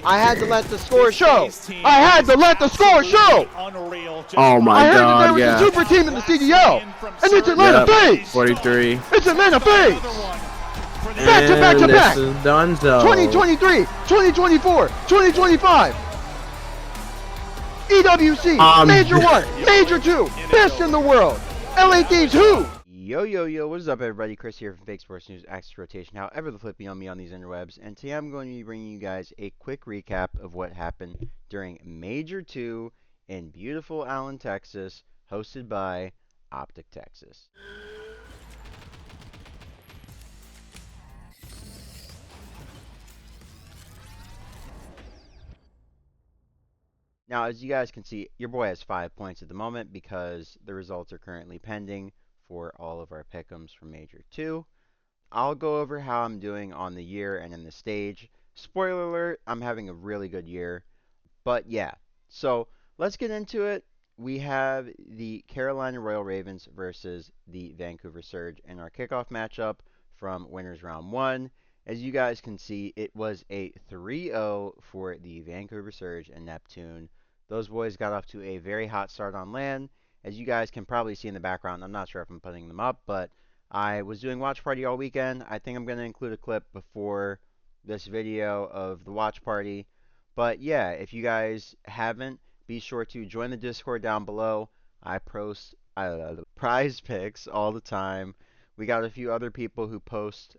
I had to let the score show. I had to let the score show. Oh my God, there was a super team in the CDL. And it's Atlanta Faze. 43. It's Atlanta Faze. Back to back to back. This is Dunzo. 2023, 2024, 2025. EWC, Major 1, Major 2, best in the world. LA Thieves who? Yo, what is up everybody? Chris here from Esports News Axis Rotation, however the flip be on me on these interwebs, and today I'm going to be bringing you guys a quick recap of what happened during Major 2 in beautiful Allen, Texas, hosted by Optic, Texas. Now, as you guys can see, your boy has 5 points at the moment because the results are currently pending for all of our pick'ems from Major 2. I'll go over how I'm doing on the year and in the stage. Spoiler alert, I'm having a really good year. But yeah, so let's get into it. We have the Carolina Royal Ravens versus the Vancouver Surge in our kickoff matchup from Winners Round 1. As you guys can see, it was a 3-0 for the Vancouver Surge and Neptune. Those boys got off to a very hot start on LAN. As you guys can probably see in the background, I'm not sure if I'm putting them up, but I was doing watch party all weekend. I think I'm going to include a clip before this video of the watch party. But yeah, if you guys haven't, be sure to join the Discord down below. I post prize picks all the time. We got a few other people who post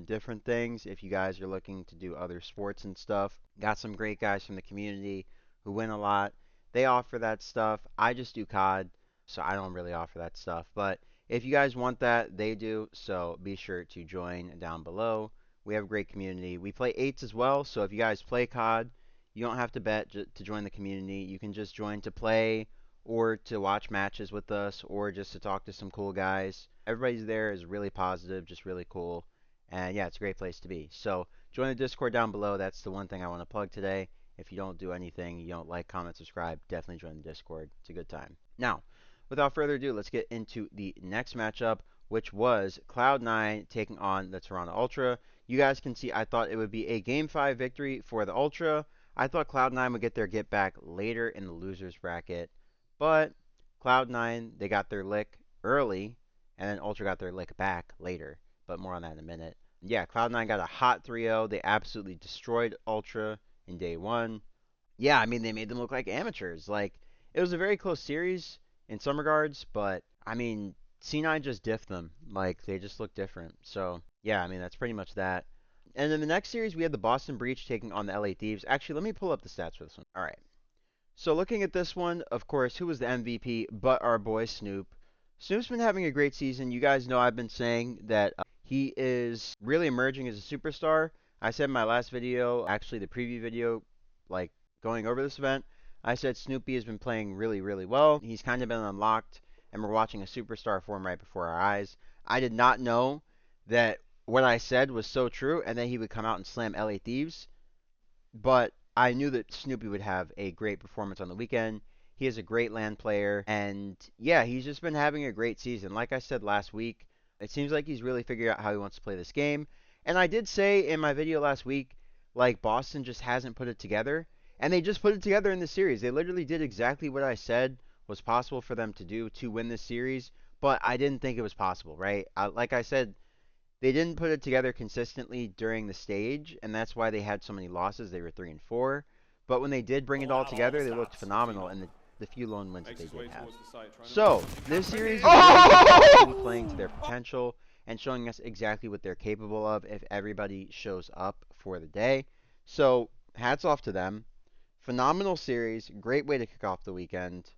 different things if you guys are looking to do other sports and stuff. Got some great guys from the community who win a lot. They offer that stuff. I just do COD, so I don't really offer that stuff. But if you guys want that, they do, so be sure to join down below. We have a great community. We play 8s as well, so if you guys play COD, you don't have to bet to join the community. You can just join to play or to watch matches with us or just to talk to some cool guys. Everybody's there is really positive, just really cool. And yeah, it's a great place to be. So join the Discord down below. That's the one thing I want to plug today. If you don't do anything, you don't like, comment, subscribe, definitely join the Discord. It's a good time. Now, without further ado, let's get into the next matchup, which was Cloud9 taking on the Toronto Ultra. You guys can see I thought it would be a Game 5 victory for the Ultra. I thought Cloud9 would get their get back later in the losers bracket, but Cloud9, they got their lick early, and then Ultra got their lick back later, but more on that in a minute. Yeah, Cloud9 got a hot 3-0. They absolutely destroyed Ultra in day 1. Yeah, I mean, they made them look like amateurs. Like, it was a very close series in some regards, but, I mean, C9 just diffed them. Like, they just look different. So, yeah, I mean, that's pretty much that. And in the next series, we had the Boston Breach taking on the LA Thieves. Actually, let me pull up the stats for this one. All right. So looking at this one, of course, who was the MVP but our boy Snoop? Snoop's been having a great season. You guys know I've been saying that he is really emerging as a superstar. I said in my last video, actually the preview video, like going over this event, I said Snoopy has been playing really, really well. He's kind of been unlocked, and we're watching a superstar form right before our eyes. I did not know that what I said was so true, and then he would come out and slam LA Thieves. But I knew that Snoopy would have a great performance on the weekend. He is a great LAN player, and yeah, he's just been having a great season. Like I said last week, it seems like he's really figured out how he wants to play this game. And I did say in my video last week, like, Boston just hasn't put it together, and they just put it together in the series. They literally did exactly what I said was possible for them to do to win this series, but I didn't think it was possible, right? Like I said, they didn't put it together consistently during the stage, and that's why they had so many losses. They were 3-4. But when they did bring it all together, they looked phenomenal in the few lone wins that they did have. So, this series is really playing to their potential and showing us exactly what they're capable of if everybody shows up for the day. So, hats off to them. Phenomenal series, great way to kick off the weekend,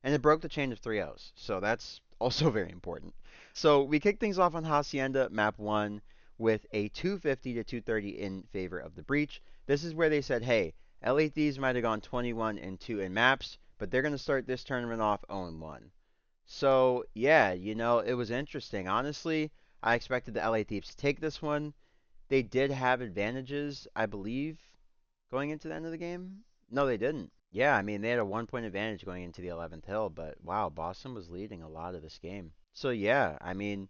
and it broke the chain of 3-0s. So, that's also very important. So we kicked things off on Hacienda map 1 with a 250 to 230 in favor of the Breach. This is where they said, hey, LA Thieves might have gone 21-2 in maps, but they're going to start this tournament off 0-1. So yeah, you know, it was interesting. Honestly, I expected the LA Thieves to take this one. They did have advantages, I believe, going into the end of the game. No, they didn't. Yeah, I mean, they had a 1-point advantage going into the 11th hill, but wow, Boston was leading a lot of this game. So yeah, I mean,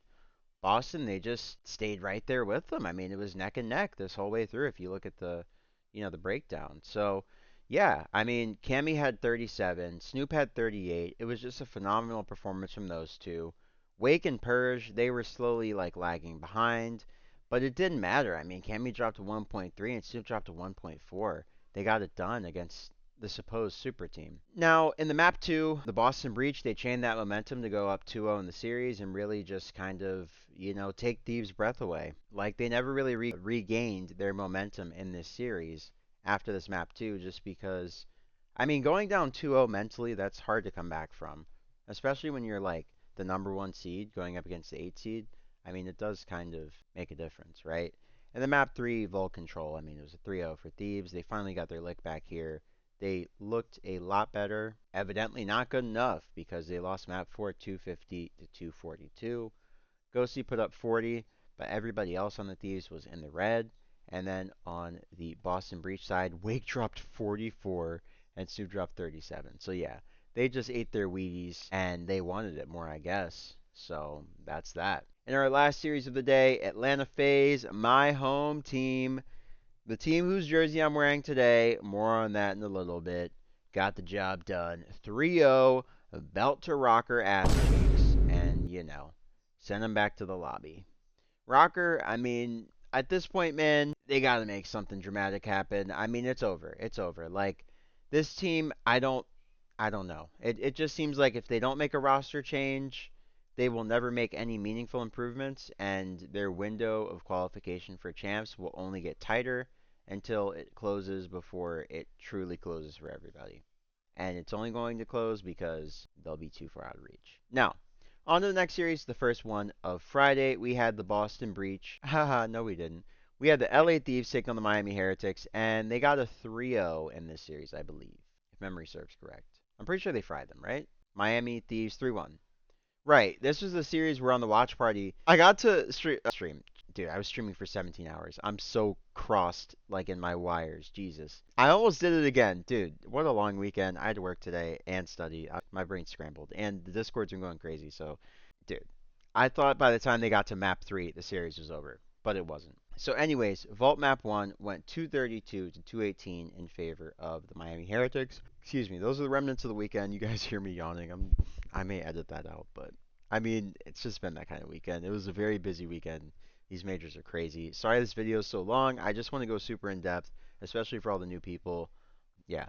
Boston, they just stayed right there with them. I mean, it was neck and neck this whole way through. If you look at the, the breakdown. So, yeah, I mean, Cammy had 37, Snoop had 38. It was just a phenomenal performance from those two. Wake and Purge, they were slowly like lagging behind, but it didn't matter. I mean, Cammy dropped to 1.3 and Snoop dropped to 1.4. They got it done against the supposed super team. Now, in the map 2, the Boston Breach, they chained that momentum to go up 2-0 in the series and really just kind of, take Thieves' breath away. Like, they never really regained their momentum in this series after this map 2 just because, I mean, going down 2-0 mentally, that's hard to come back from, especially when you're like the number 1 seed going up against the 8 seed. I mean, it does kind of make a difference, right? And the map 3, Vault Control, I mean, it was a 3-0 for Thieves. They finally got their lick back here. They looked a lot better. Evidently not good enough because they lost map 4 250 to 242. Ghosty put up 40, but everybody else on the Thieves was in the red. And then on the Boston Breach side, Wake dropped 44 and Sue dropped 37. So yeah, they just ate their Wheaties and they wanted it more, I guess. So that's that. In our last series of the day, Atlanta Faze, my home team, the team whose jersey I'm wearing today, more on that in a little bit, got the job done. 3-0, belt to Rokkr ass cheeks, and, send them back to the lobby. Rokkr, I mean, at this point, man, they got to make something dramatic happen. I mean, it's over. It's over. Like, this team, I don't know. It just seems like if they don't make a roster change, they will never make any meaningful improvements, and their window of qualification for champs will only get tighter until it closes before it truly closes for everybody. And it's only going to close because they'll be too far out of reach. Now, on to the next series, the first one of Friday. We had the Boston Breach. Haha, no, we didn't. We had the LA Thieves take on the Miami Heretics, and they got a 3-0 in this series, I believe, if memory serves correct. I'm pretty sure they fried them, right? Miami Thieves 3-1. Right. This was the series where on the watch party, I got to stream. Dude, I was streaming for 17 hours. I'm so crossed, like in my wires. Jesus. I almost did it again. Dude, what a long weekend. I had to work today and study. My brain scrambled. And the Discord's been going crazy. So, dude, I thought by the time they got to map 3, the series was over. But it wasn't. So, anyways, Vault Map 1 went 232 to 218 in favor of the Miami Heretics. Excuse me. Those are the remnants of the weekend. You guys hear me yawning. I may edit that out, but I mean, it's just been that kind of weekend. It was a very busy weekend. These majors are crazy. Sorry this video is so long. I just want to go super in depth, especially for all the new people. Yeah.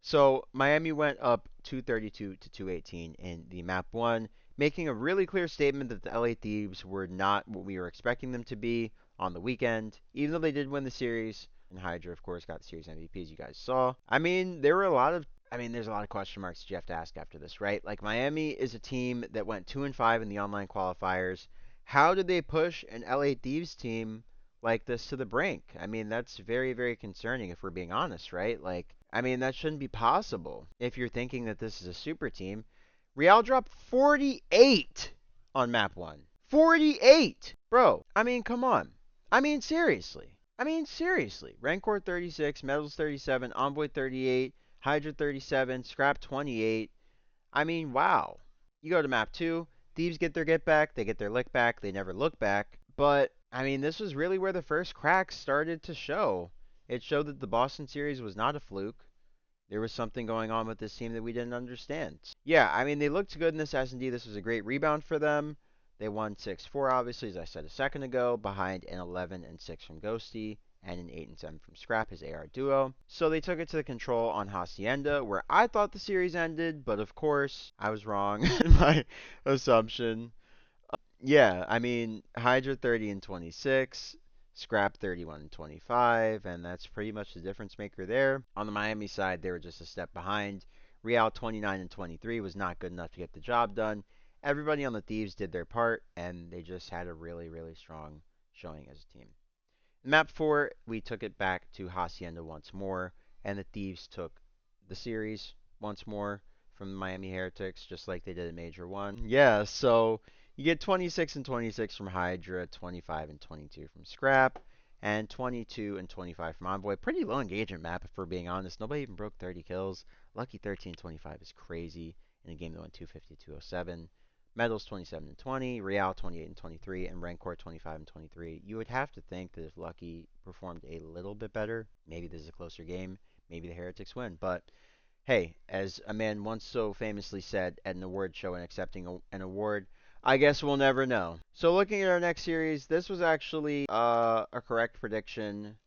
So Miami went up 232 to 218 in the map 1, making a really clear statement that the LA Thieves were not what we were expecting them to be on the weekend, even though they did win the series. And Hydra, of course, got the series MVP, as you guys saw. I mean, there's a lot of question marks that you have to ask after this, right? Like, Miami is a team that went 2-5 in the online qualifiers. How did they push an LA Thieves team like this to the brink? I mean, that's very, very concerning if we're being honest, right? Like, I mean, that shouldn't be possible if you're thinking that this is a super team. Real dropped 48 on map 1. 48! Bro, I mean, come on. I mean, seriously. Rancor 36, Metals 37, Envoy 38, Hydra 37, Scrap 28. I mean, wow. You go to map 2, Thieves get their get back, they get their lick back, they never look back. But, I mean, this was really where the first cracks started to show. It showed that the Boston series was not a fluke. There was something going on with this team that we didn't understand. Yeah, I mean, they looked good in this S&D. This was a great rebound for them. They won 6-4, obviously, as I said a second ago, behind an 11-6 from Ghosty and an 8-7 from Scrap, his AR duo. So they took it to the control on Hacienda, where I thought the series ended, but of course, I was wrong in my assumption. Yeah, I mean, Hydra 30 and 26, Scrap 31 and 25, and that's pretty much the difference maker there. On the Miami side, they were just a step behind. Real 29 and 23 was not good enough to get the job done. Everybody on the Thieves did their part, and they just had a really, really strong showing as a team. Map 4, we took it back to Hacienda once more, and the Thieves took the series once more from the Miami Heretics, just like they did in Major 1. Yeah, so you get 26 and 26 from Hydra, 25 and 22 from Scrap, and 22 and 25 from Envoy. Pretty low engagement map, if we're being honest. Nobody even broke 30 kills. Lucky 13 and 25 is crazy in a game that went 250-207. Metals 27 and 20, Real 28 and 23, and Rancor 25 and 23. You would have to think that if Lucky performed a little bit better, maybe this is a closer game, maybe the Heretics win. But hey, as a man once so famously said at an award show and accepting an award, I guess we'll never know. So looking at our next series, this was actually a correct prediction.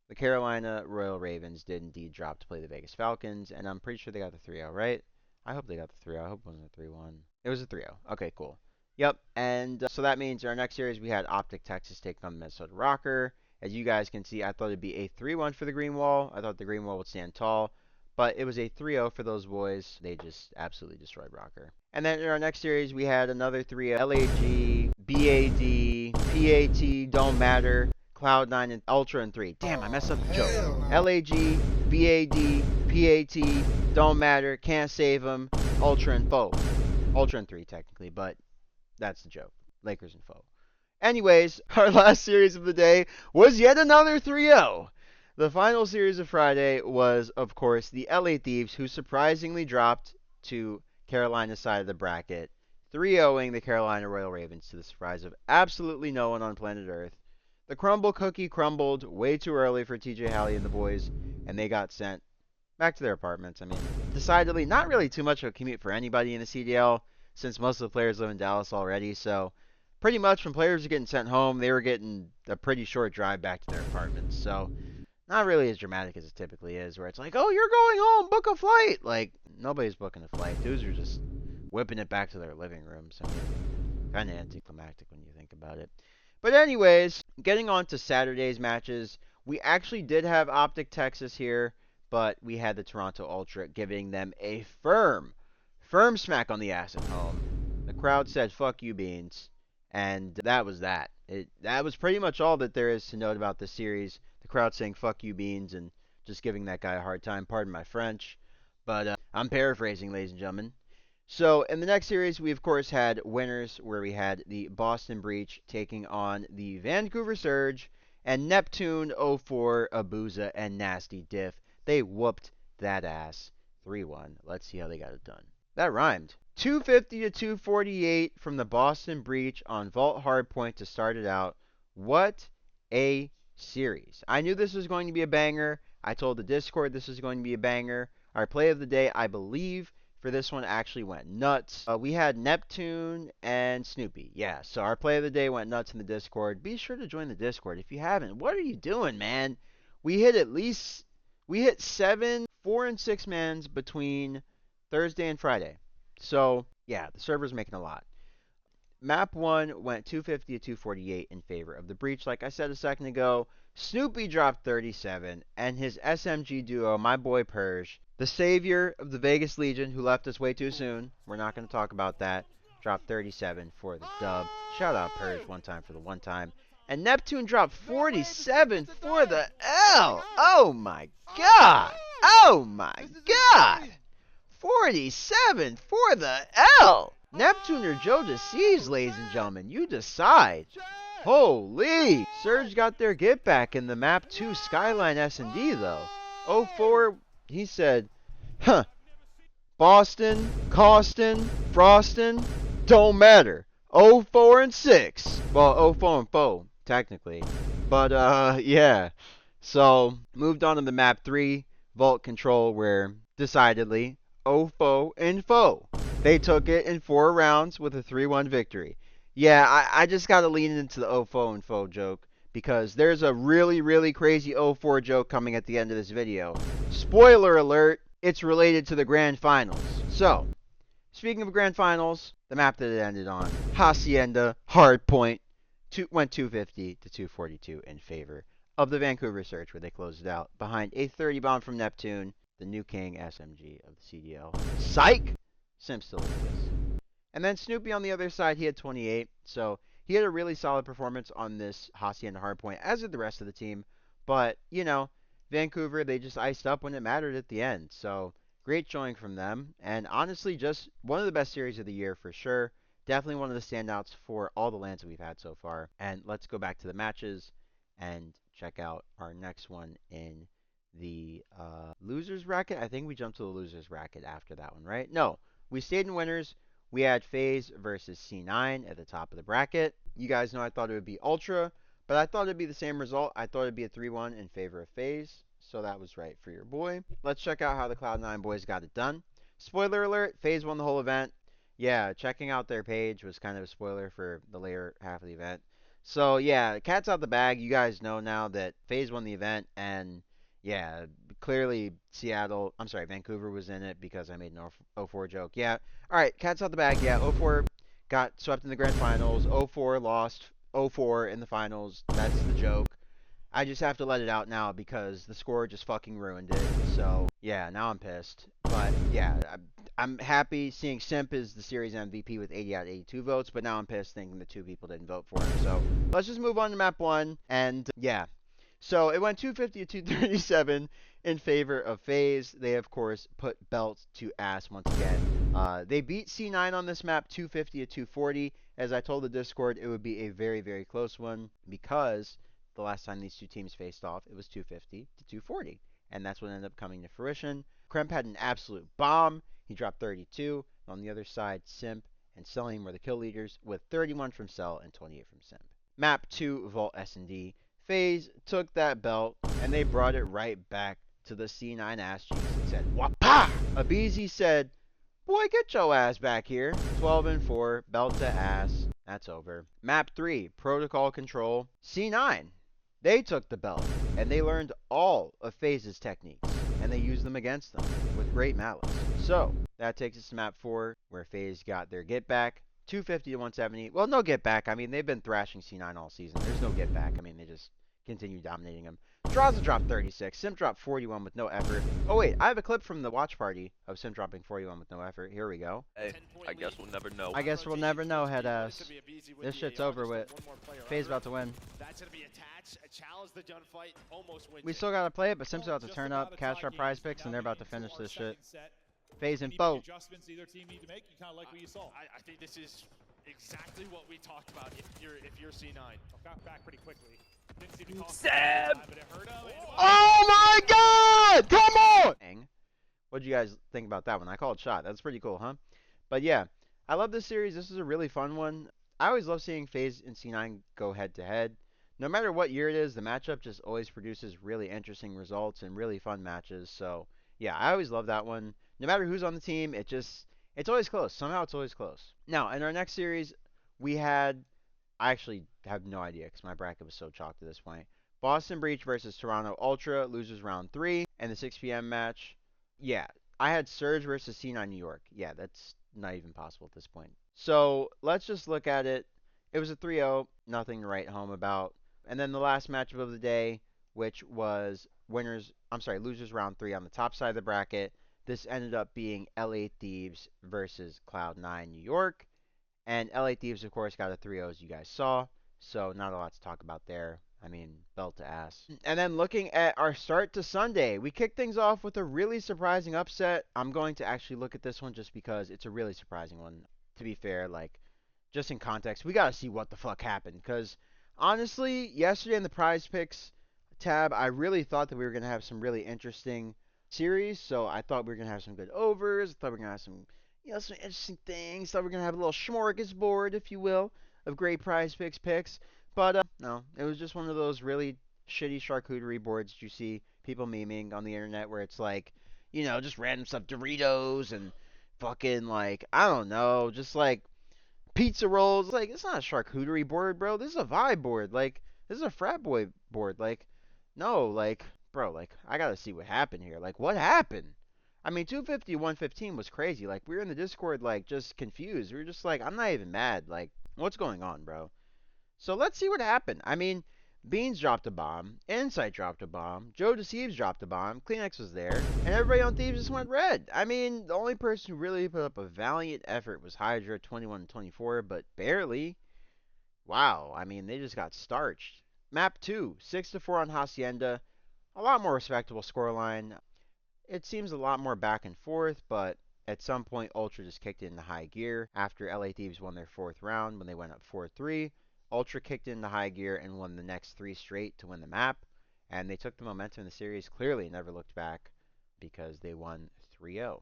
The Carolina Royal Ravens did indeed drop to play the Vegas Falcons, and I'm pretty sure they got the 3-0, right? I hope they got the 3-0. I hope it wasn't a 3-1. It was a 3-0. Okay, cool. Yep, and so that means our next series we had Optic Texas taking on the Minnesota Rokkr. As you guys can see, I thought it'd be a 3-1 for the Green Wall. I thought the Green Wall would stand tall, but it was a 3-0 for those boys. They just absolutely destroyed Rokkr. And then in our next series, we had another 3-0. LAG, BAD, PAT, don't matter. Cloud9 and Ultra and 3. Damn, I messed up the joke. LAG, BAD, PAT, don't matter, can't save them. Ultra and Foe. Ultra and 3 technically, but that's the joke. Lakers and Foe. Anyways, our last series of the day was yet another 3-0. The final series of Friday was, of course, the LA Thieves, who surprisingly dropped to Carolina's side of the bracket, 3-0ing the Carolina Royal Ravens to the surprise of absolutely no one on planet Earth. The crumble cookie crumbled way too early for TJ Halley and the boys, and they got sent back to their apartments. I mean, decidedly not really too much of a commute for anybody in the CDL, since most of the players live in Dallas already. So pretty much when players were getting sent home, they were getting a pretty short drive back to their apartments. So not really as dramatic as it typically is, where it's like, oh, you're going home, book a flight. Like, nobody's booking a flight. Dudes are just whipping it back to their living rooms. I mean, kind of anticlimactic when you think about it. But anyways, getting on to Saturday's matches, we actually did have Optic Texas here, but we had the Toronto Ultra giving them a firm smack on the ass at home. The crowd said, fuck you, Beans. And that was that. That was pretty much all that there is to note about this series. The crowd saying, fuck you, Beans, and just giving that guy a hard time. Pardon my French. But I'm paraphrasing, ladies and gentlemen. So in the next series, we of course had winners where we had the Boston Breach taking on the Vancouver Surge and Neptune 04, Abuza, and Nasty Diff. They whooped that ass 3-1. Let's see how they got it done. That rhymed. 250 to 248 from the Boston Breach on Vault Hardpoint to start it out. What a series. I knew this was going to be a banger. I told the Discord this was going to be a banger. Our play of the day, I believe, for this one actually went nuts. We had Neptune and Snoopy. Yeah, so our play of the day went nuts in the Discord. Be sure to join the Discord if you haven't. What are you doing, man? We hit 7 4 and 6 mans between Thursday and Friday. So, yeah, the server's making a lot. Map 1 went 250 to 248 in favor of the Breach. Like I said a second ago, Snoopy dropped 37, and his SMG duo, my boy Purge, the savior of the Vegas Legion, who left us way too soon, we're not going to talk about that, dropped 37 for the dub. Shout out Purge one time for the one time. And Neptune dropped 47 for the L. Oh my god. Oh my god. 47 for the L. Neptune or Joe Deceives, ladies and gentlemen. You decide. Holy. Surge got their get back in the map 2 Skyline S&D though. 04, he said, huh, Boston, Costin, Frostin, don't matter. 04 and 6. Well, 04 and 4, technically. But, yeah. So, moved on to the map 3, Vault Control, where, decidedly, 04 and 4. They took it in 4 rounds with a 3-1 victory. Yeah, I just got to lean into the 04 and 4 joke, because there's a really, really crazy 04 joke coming at the end of this video. Spoiler alert, it's related to the Grand Finals. So, speaking of Grand Finals, the map that it ended on, Hacienda, Hardpoint, went 250 to 242 in favor of the Vancouver Surge, where they closed it out behind a 30 bomb from Neptune, the new king SMG of the CDL. Psych! Sim still exists. And then Snoopy on the other side, he had 28. So he had a really solid performance on this Hacienda Hardpoint, as did the rest of the team. But, you know, Vancouver, they just iced up when it mattered at the end. So great showing from them. And honestly, just one of the best series of the year for sure. Definitely one of the standouts for all the lands that we've had so far. And let's go back to the matches and check out our next one in the losers bracket. I think we jumped to the losers bracket after that one, right? No, we stayed in winners. We had Faze versus C9 at the top of the bracket. You guys know I thought it would be Ultra, but I thought it'd be the same result. I thought it'd be a 3-1 in favor of Faze, so that was right for your boy. Let's check out how the Cloud9 boys got it done. Spoiler alert, Faze won the whole event. Yeah, checking out their page was kind of a spoiler for the later half of the event. So yeah, cat's out the bag. You guys know now that Faze won the event, and yeah, clearly Vancouver was in it because I made an 0-4 joke. Yeah, all right, cat's out the bag. Yeah, 0-4 got swept in the grand finals. 0-4 lost 0-4 in the finals. That's the joke. I just have to let it out now because the score just fucking ruined it. So yeah, now I'm pissed. But yeah, I'm happy seeing Simp is the series MVP with 80 out of 82 votes. But now I'm pissed thinking the 2 people didn't vote for him. So let's just move on to map 1. And yeah, so it went 250 to 237 in favor of FaZe. They, of course, put belt to ass once again. They beat C9 on this map 250 to 240. As I told the Discord, it would be a very, very close one because the last time these two teams faced off, it was 250 to 240. And that's what ended up coming to fruition. Kremp had an absolute bomb. He dropped 32. On the other side, Simp and Selling were the kill leaders with 31 from Cell and 28 from Simp. Map 2, Vault S&D. FaZe took that belt and they brought it right back to the C9 ass cheeks and said, "Wapa!" Abizi said, "Boy, get your ass back here." 12-4, belt to ass. That's over. Map 3, Protocol Control. C9. They took the belt and they learned all of FaZe's techniques and they used them against them with great malice. So that takes us to map 4, where FaZe got their get back. 250 to 170. Well, no get back. I mean, they've been thrashing C9 all season. There's no get back. I mean, they just continue dominating them. Draza dropped 36. Simp dropped 41 with no effort. Oh, wait. I have a clip from the watch party of Simp dropping 41 with no effort. Here we go. Hey, I guess we'll never know. I guess we'll never know, head ass. This shit's over with. FaZe about to win. We still gotta play it, but Simp's about to turn up, cash our prize picks, and they're about to finish this shit. FaZe and Bo. I think this is exactly what we talked about if you're C9. Got back pretty quickly. Sam! Oh my god! Come on! What'd you guys think about that one? I called shot. That's pretty cool, huh? But yeah, I love this series. This is a really fun one. I always love seeing FaZe and C9 go head to head. No matter what year it is, the matchup just always produces really interesting results and really fun matches. So yeah, I always love that one. No matter who's on the team, it's always close. Somehow it's always close. Now, in our next series, we had, I actually have no idea because my bracket was so chalked at this point. Boston Breach versus Toronto Ultra, losers round 3, and the 6 p.m. match. Yeah, I had Surge versus C9 New York. Yeah, that's not even possible at this point. So let's just look at it. It was a 3-0, nothing to write home about. And then the last matchup of the day, which was losers round 3 on the top side of the bracket. This ended up being LA Thieves versus Cloud9 New York. And LA Thieves, of course, got a 3-0 as you guys saw. So not a lot to talk about there. I mean, belt to ass. And then looking at our start to Sunday, we kicked things off with a really surprising upset. I'm going to actually look at this one just because it's a really surprising one. To be fair, like, just in context, we got to see what the fuck happened. Because, honestly, yesterday in the prize picks tab, I really thought that we were going to have some really interesting series. So I thought we were going to have some good overs. I thought we were going to have some, some interesting things. Thought we were going to have a little smorgasbord, if you will, of great prize picks. But no, it was just one of those really shitty charcuterie boards that you see people memeing on the internet where it's like, just random stuff, Doritos and fucking like, I don't know, just like pizza rolls. Like, it's not a charcuterie board, bro. This is a vibe board. Like, this is a frat boy board. Like, no, like, bro, like, I gotta see what happened here. Like, what happened? I mean, 250, 115 was crazy. Like, we were in the Discord, like, just confused. We were just like, I'm not even mad. Like, what's going on, bro? So let's see what happened. I mean, Beans dropped a bomb, Insight dropped a bomb, Joe Deceives dropped a bomb, Kleenex was there, and everybody on Thieves just went red. I mean, the only person who really put up a valiant effort was Hydra 21-24, but barely. Wow, I mean, they just got starched. Map 2, 6-4 on Hacienda. A lot more respectable scoreline. It seems a lot more back and forth, but at some point, Ultra just kicked it into high gear after LA Thieves won their 4th round when they went up 4-3. Ultra kicked into high gear and won the next 3 straight to win the map, and they took the momentum in the series, clearly never looked back because they won 3-0.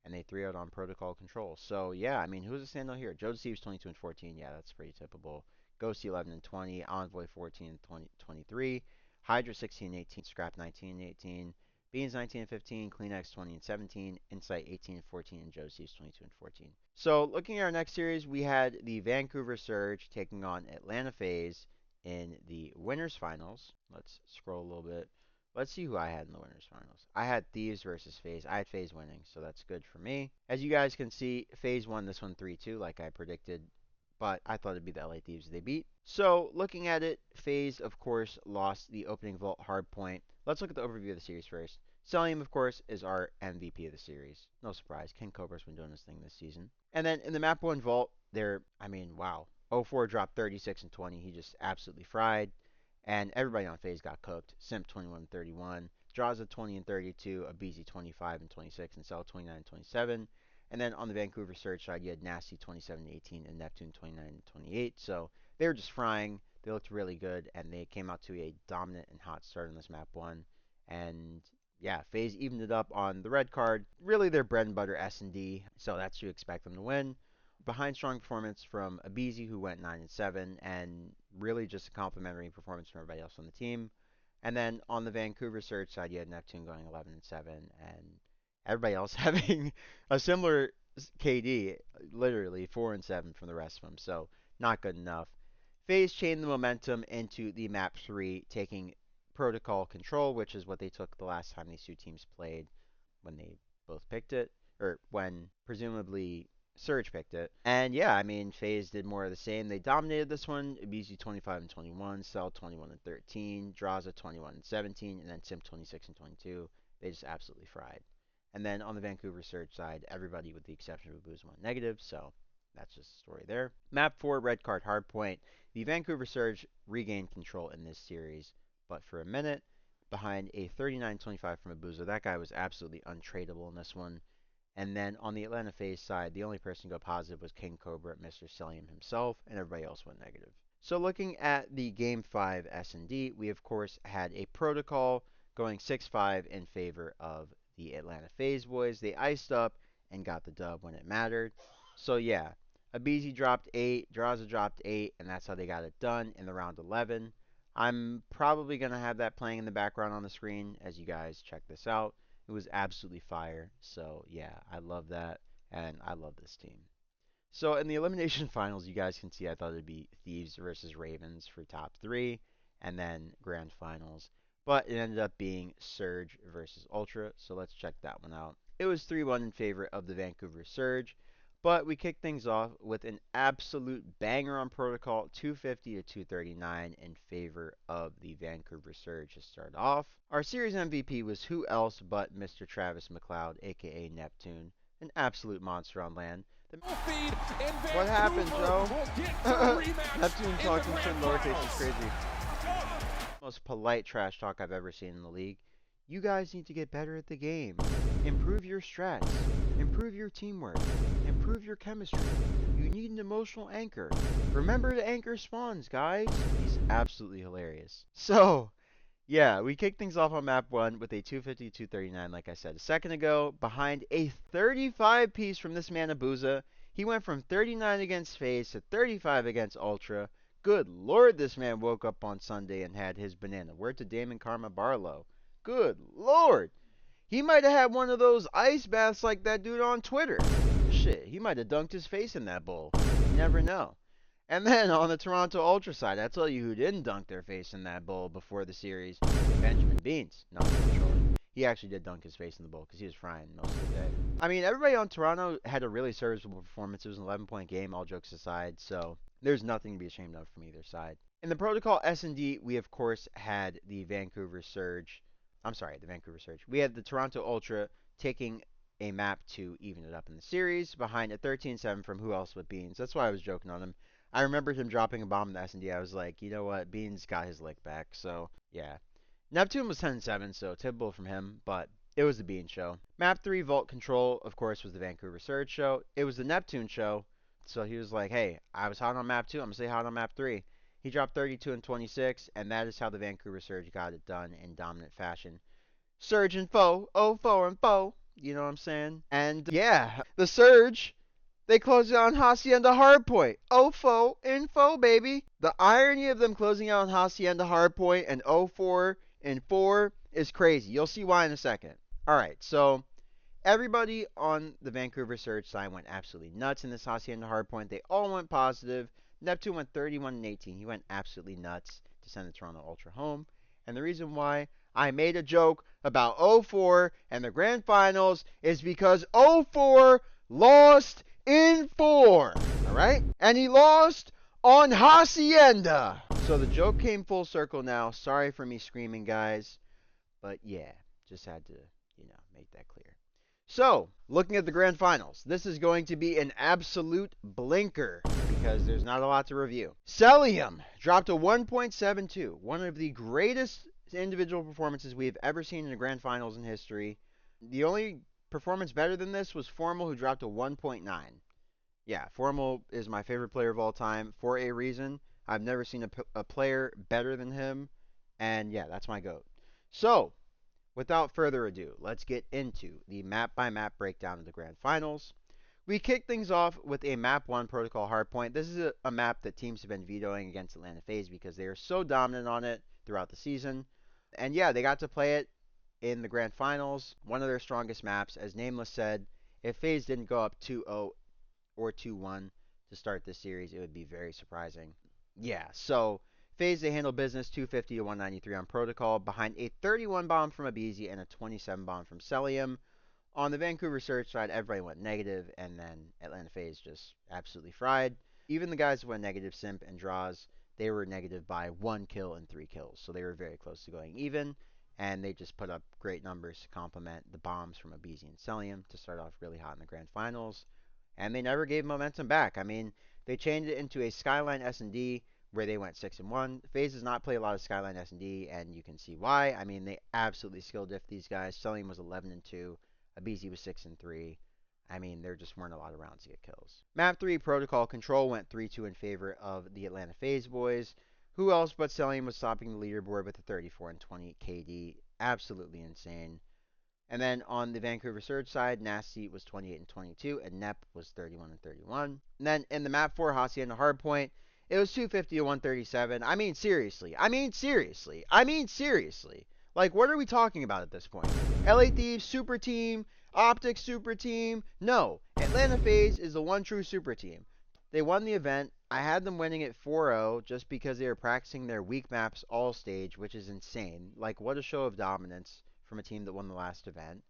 and they 3-0'd on protocol control. So yeah, I mean, who's a standout here? Joe Thieves 22 and 14. Yeah, that's pretty typical. Ghost 11 and 20. Envoy 14 and 23. Hydra 16 and 18. Scrap 19 and 18. Beans 19 and 15. Kleenex 20 and 17. Insight 18 and 14. And Joe Thieves 22 and 14. So looking at our next series, we had the Vancouver Surge taking on Atlanta Faze in the winners finals. Let's scroll a little bit. Let's see who I had in the winners finals. I had Thieves versus Faze. I had Faze winning, so that's good for me. As you guys can see, Faze won this one 3-2 like I predicted, but I thought it'd be the LA Thieves they beat. So looking at it, Faze, of course, lost the opening vault hardpoint. Let's look at the overview of the series first. Cellium, of course, is our MVP of the series. No surprise. King Cobra's been doing this thing this season. And then in the map 1 vault, wow. 04 dropped 36 and 20. He just absolutely fried. And everybody on Faze got cooked. Simp 21 and 31. Draza 20 and 32. Abizi 25 and 26. And Cell 29 and 27. And then on the Vancouver Surge side, you had Nasty 27 and 18 and Neptune 29 and 28. So they were just frying. They looked really good. And they came out to a dominant and hot start on this map 1. And yeah, Faze evened it up on the red card. Really their bread and butter S&D. So that's you expect them to win. Behind strong performance from Abizi, who went 9 and 7, and really just a complimentary performance from everybody else on the team. And then on the Vancouver Surge side, you had Neptune going 11 and 7, and everybody else having a similar KD, literally 4 and 7 from the rest of them. So not good enough. Faze chained the momentum into the map 3, taking protocol control, which is what they took the last time these two teams played when they both picked it, or when presumably Surge picked it. And yeah, I mean, Faze did more of the same. They dominated this one. Ibiza 25 and 21, Cell 21 and 13, Draza 21 and 17, and then Simp 26 and 22. They just absolutely fried. And then on the Vancouver Surge side, everybody with the exception of Booze went negative, so that's just the story there. Map 4, red card hardpoint. The Vancouver Surge regained control in this series, but for a minute, behind a 39-25 from Abuza. That guy was absolutely untradeable in this one. And then on the Atlanta Faze side, the only person to go positive was King Cobra, Mr. Cellium himself, and everybody else went negative. So looking at the Game 5 S&D, we of course had a protocol going 6-5 in favor of the Atlanta Faze boys. They iced up and got the dub when it mattered. So yeah, Abizi dropped 8, Draza dropped 8, and that's how they got it done in the round 11. I'm probably going to have that playing in the background on the screen as you guys check this out. It was absolutely fire. So yeah, I love that, and I love this team. So in the elimination finals, you guys can see I thought it'd be Thieves versus Ravens for top 3, and then grand finals. But it ended up being Surge versus Ultra, so let's check that one out. It was 3-1 in favor of the Vancouver Surge, but we kicked things off with an absolute banger on protocol, 250 to 239 in favor of the Vancouver Surge to start off. Our series MVP was who else but Mr. Travis McLeod, aka Neptune, an absolute monster on land. What happened, Joe? Neptune talking to lowercase is crazy. Most polite trash talk I've ever seen in the league. You guys need to get better at the game. Improve your strats. Improve your teamwork. Improve your chemistry. You need an emotional anchor. Remember to anchor spawns, guys. He's absolutely hilarious. So, yeah, we kicked things off on map 1 with a 250-239, like I said a second ago, behind a 35 piece from this man Abuza. He went from 39 against Faze to 35 against Ultra. Good lord, this man woke up on Sunday and had his banana. Word to Damon Karma Barlow. Good lord. He might have had one of those ice baths like that dude on Twitter. Shit, he might have dunked his face in that bowl. You never know. And then on the Toronto Ultra side, I tell you who didn't dunk their face in that bowl before the series. Benjamin Beans. No, I'm trolling. He actually did dunk his face in the bowl because he was frying most of the day. I mean, everybody on Toronto had a really serviceable performance. It was an 11-point game, all jokes aside, so there's nothing to be ashamed of from either side. In the protocol S&D, we of course had the Vancouver Surge. The Vancouver Surge. We had the Toronto Ultra taking a map to even it up in the series behind a 13-7 from who else but Beans. That's why I was joking on him. I remember him dropping a bomb in the S&D. I was like, you know what? Beans got his lick back. So, yeah. Neptune was 10-7, so typical from him, but it was the Bean show. Map 3 Vault Control, of course, was the Vancouver Surge show. It was the Neptune show, so he was like, hey, I was hot on map 2. I'm going to stay hot on map 3. He dropped 32 and 26, and that is how the Vancouver Surge got it done in dominant fashion. Surge and foe, oh, foe and foe. You know what I'm saying? And yeah, the Surge, they closed out on Hacienda Hardpoint. OFO, info, baby. The irony of them closing out on Hacienda Hardpoint and 0-4 and 4 is crazy. You'll see why in a second. Alright, so everybody on the Vancouver Surge side went absolutely nuts in this Hacienda Hardpoint. They all went positive. Neptune went 31 and 18. He went absolutely nuts to send the Toronto Ultra home. And the reason why I made a joke about 0-4 and the grand finals is because 0-4 lost in 4. Alright? And he lost on Hacienda. So the joke came full circle now. Sorry for me screaming, guys. But yeah, just had to, make that clear. So, looking at the grand finals, this is going to be an absolute blinker because there's not a lot to review. Cellium dropped a 1.72, one of the greatest individual performances we have ever seen in the grand finals in history. The only performance better than this was Formal, who dropped a 1.9. Yeah, Formal is my favorite player of all time for a reason. I've never seen a player better than him, and yeah, that's my GOAT. So, without further ado, let's get into the map-by-map breakdown of the grand finals. We kick things off with a map 1 protocol hardpoint. This is a map that teams have been vetoing against Atlanta Faze because they are so dominant on it throughout the season. And yeah, they got to play it in the grand finals, one of their strongest maps. As Nameless said, if Faze didn't go up 2-0 or 2-1 to start this series, it would be very surprising. Yeah, so Faze, they handle business 250 to 193 on protocol behind a 31 bomb from Abizi and a 27 bomb from Cellium. On the Vancouver Surge side, everybody went negative, and then Atlanta Faze just absolutely fried. Even the guys who went negative, Simp and Draws, they were negative by 1 kill and 3 kills, so they were very close to going even, and they just put up great numbers to complement the bombs from Abizi and Cellium to start off really hot in the grand finals, and they never gave momentum back. I mean, they changed it into a Skyline S&D where they went 6-1. Faze does not play a lot of Skyline S&D, and you can see why. I mean, they absolutely skill diff these guys. Cellium was 11-2. Abizi was 6-3. I mean, there just weren't a lot of rounds to get kills. Map 3 Protocol Control went 3-2 in favor of the Atlanta Faze boys. Who else but Cellium was stopping the leaderboard with a 34-20 KD. Absolutely insane. And then on the Vancouver Surge side, Nasty was 28-22, and Nep was 31-31. And then in the map 4 Hacienda Hardpoint, it was 250 to 137. I mean, seriously. Like, what are we talking about at this point? LA Thieves, super team. Optic, super team. No. Atlanta Faze is the one true super team. They won the event. I had them winning at 4-0 just because they were practicing their weak maps all stage, which is insane. Like, what a show of dominance from a team that won the last event.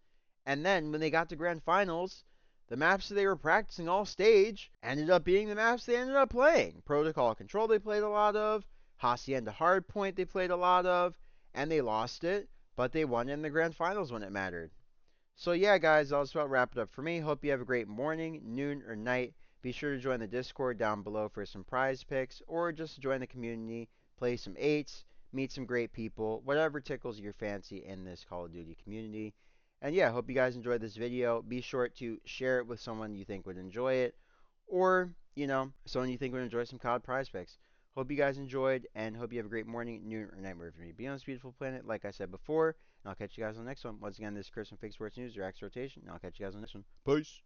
And then when they got to grand finals, the maps that they were practicing all stage ended up being the maps they ended up playing. Protocol Control they played a lot of. Hacienda Hardpoint they played a lot of. And they lost it, but they won in the grand finals when it mattered. So yeah, guys, I'll just about wrap it up for me. Hope you have a great morning, noon, or night. Be sure to join the Discord down below for some prize picks, or just join the community, play some 8s, meet some great people, whatever tickles your fancy in this Call of Duty community. And yeah, hope you guys enjoyed this video. Be sure to share it with someone you think would enjoy it, or, someone you think would enjoy some COD prize picks. Hope you guys enjoyed, and hope you have a great morning, noon, or night wherever you may be on this beautiful planet, like I said before. And I'll catch you guys on the next one. Once again, this is Chris from Fake Sports News, your X Rotation, and I'll catch you guys on the next one. Peace!